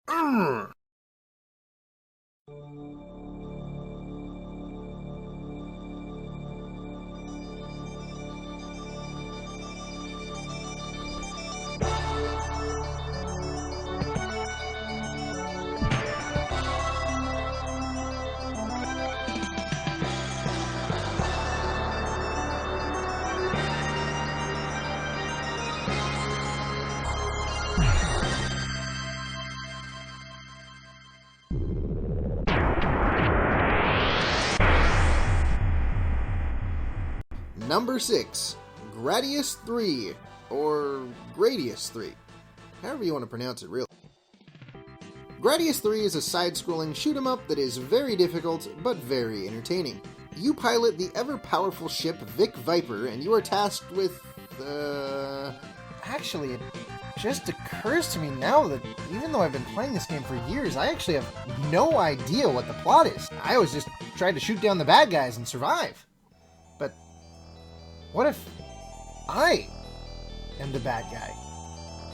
Urgh. Number 6, Gradius 3, or Gradius 3, however you want to pronounce it really. Gradius 3 is a side-scrolling shoot-'em-up that is very difficult, but very entertaining. You pilot the ever-powerful ship Vic Viper, and you are tasked with, Actually, it just occurs to me now that even though I've been playing this game for years, I actually have no idea what the plot is. I always just tried to shoot down the bad guys and survive. But what if I am the bad guy?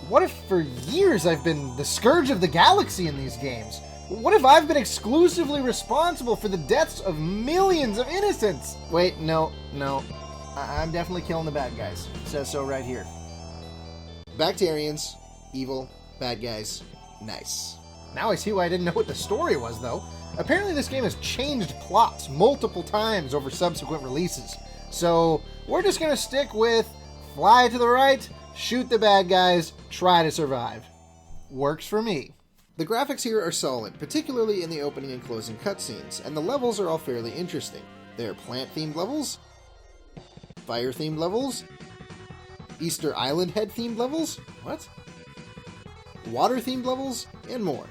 What if for years I've been the scourge of the galaxy in these games? What if I've been exclusively responsible for the deaths of millions of innocents? Wait, no. I'm definitely killing the bad guys. It says so right here. Bacterians, evil, bad guys, nice. Now I see why I didn't know what the story was, though. Apparently this game has changed plots multiple times over subsequent releases. So we're just going to stick with fly to the right, shoot the bad guys, try to survive. Works for me. The graphics here are solid, particularly in the opening and closing cutscenes, and the levels are all fairly interesting. There are plant-themed levels, fire-themed levels, Easter Island head-themed levels, what? Water-themed levels, and more.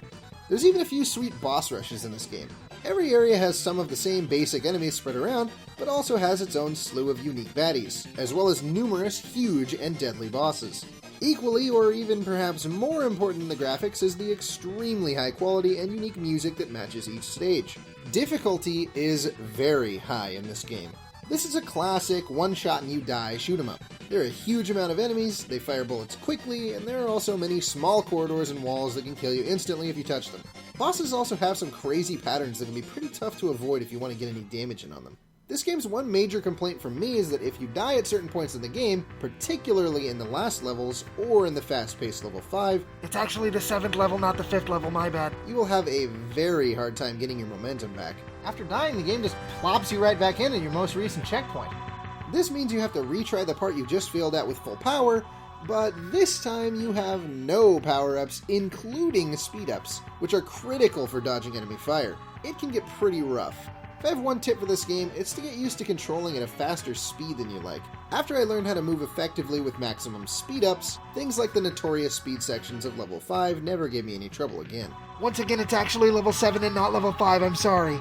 There's even a few sweet boss rushes in this game. Every area has some of the same basic enemies spread around, but also has its own slew of unique baddies, as well as numerous huge and deadly bosses. Equally, or even perhaps more important than the graphics, is the extremely high quality and unique music that matches each stage. Difficulty is very high in this game. This is a classic one-shot and you die shoot-'em-up. There are a huge amount of enemies, they fire bullets quickly, and there are also many small corridors and walls that can kill you instantly if you touch them. Bosses also have some crazy patterns that can be pretty tough to avoid if you want to get any damage in on them. This game's one major complaint from me is that if you die at certain points in the game, particularly in the last levels or in the fast-paced level 5, It's actually the 7th level, not the 5th level, my bad. you will have a very hard time getting your momentum back. After dying, the game just plops you right back in at your most recent checkpoint. This means you have to retry the part you just failed at with full power, but this time you have no power-ups, including speed-ups, which are critical for dodging enemy fire. It can get pretty rough. If I have one tip for this game, it's to get used to controlling at a faster speed than you like. After I learned how to move effectively with maximum speed-ups, things like the notorious speed sections of level 5 never gave me any trouble again. Once again, it's actually level 7 and not level 5, I'm sorry.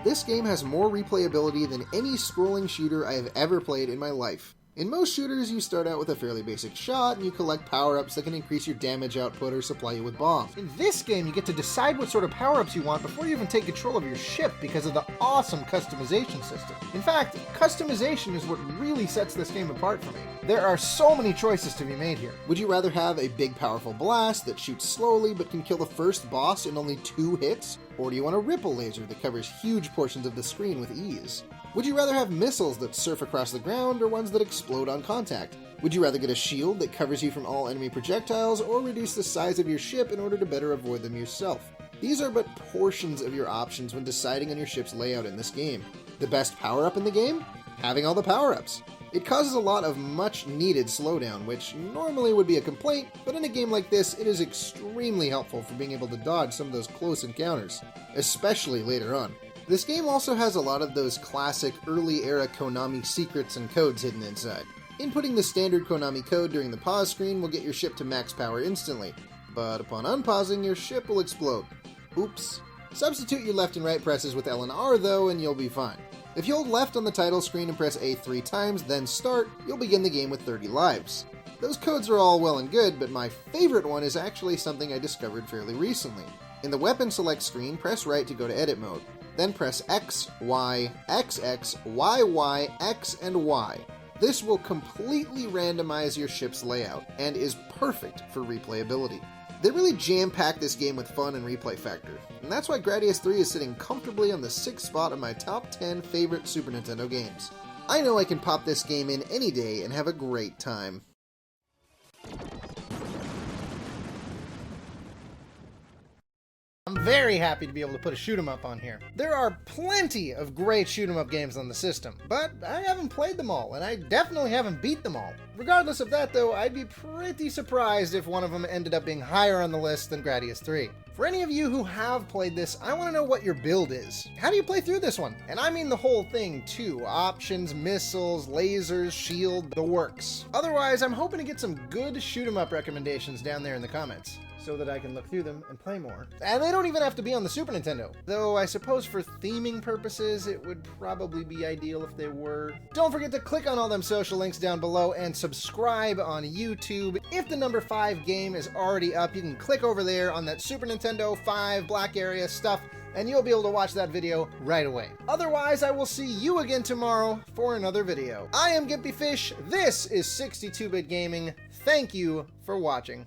This game has more replayability than any scrolling shooter I have ever played in my life. In most shooters, you start out with a fairly basic shot, and you collect power-ups that can increase your damage output or supply you with bombs. In this game, you get to decide what sort of power-ups you want before you even take control of your ship because of the awesome customization system. In fact, customization is what really sets this game apart for me. There are so many choices to be made here. Would you rather have a big powerful blast that shoots slowly but can kill the first boss in only 2 hits? Or do you want a ripple laser that covers huge portions of the screen with ease? Would you rather have missiles that surf across the ground or ones that explode on contact? Would you rather get a shield that covers you from all enemy projectiles or reduce the size of your ship in order to better avoid them yourself? These are but portions of your options when deciding on your ship's layout in this game. The best power-up in the game? Having all the power-ups. It causes a lot of much-needed slowdown, which normally would be a complaint, but in a game like this, it is extremely helpful for being able to dodge some of those close encounters, especially later on. This game also has a lot of those classic early-era Konami secrets and codes hidden inside. Inputting the standard Konami code during the pause screen will get your ship to max power instantly, but upon unpausing, your ship will explode. Oops. Substitute your left and right presses with L and R though, and you'll be fine. If you hold left on the title screen and press A 3 times, then start, you'll begin the game with 30 lives. Those codes are all well and good, but my favorite one is actually something I discovered fairly recently. In the weapon select screen, press right to go to edit mode. Then press X, Y, XX, YY, X, and Y. This will completely randomize your ship's layout, and is perfect for replayability. They really jam-packed this game with fun and replay factor, and that's why Gradius 3 is sitting comfortably on the 6th spot of my top 10 favorite Super Nintendo games. I know I can pop this game in any day and have a great time. I'm very happy to be able to put a shoot 'em up on here. There are plenty of great shoot 'em up games on the system, but I haven't played them all, and I definitely haven't beat them all. Regardless of that though, I'd be pretty surprised if one of them ended up being higher on the list than Gradius 3. For any of you who have played this, I want to know what your build is. How do you play through this one? And I mean the whole thing too. Options, missiles, lasers, shield, the works. Otherwise, I'm hoping to get some good shoot 'em up recommendations down there in the comments, so that I can look through them and play more. And they don't even have to be on the Super Nintendo, though I suppose for theming purposes it would probably be ideal if they were. Don't forget to click on all them social links down below and subscribe on YouTube. If the number 5 game is already up, you can click over there on that Super Nintendo 5 black area stuff and you'll be able to watch that video right away. Otherwise, I will see you again tomorrow for another video. I am Gimpy Fish, this is 62-Bit Gaming, thank you for watching.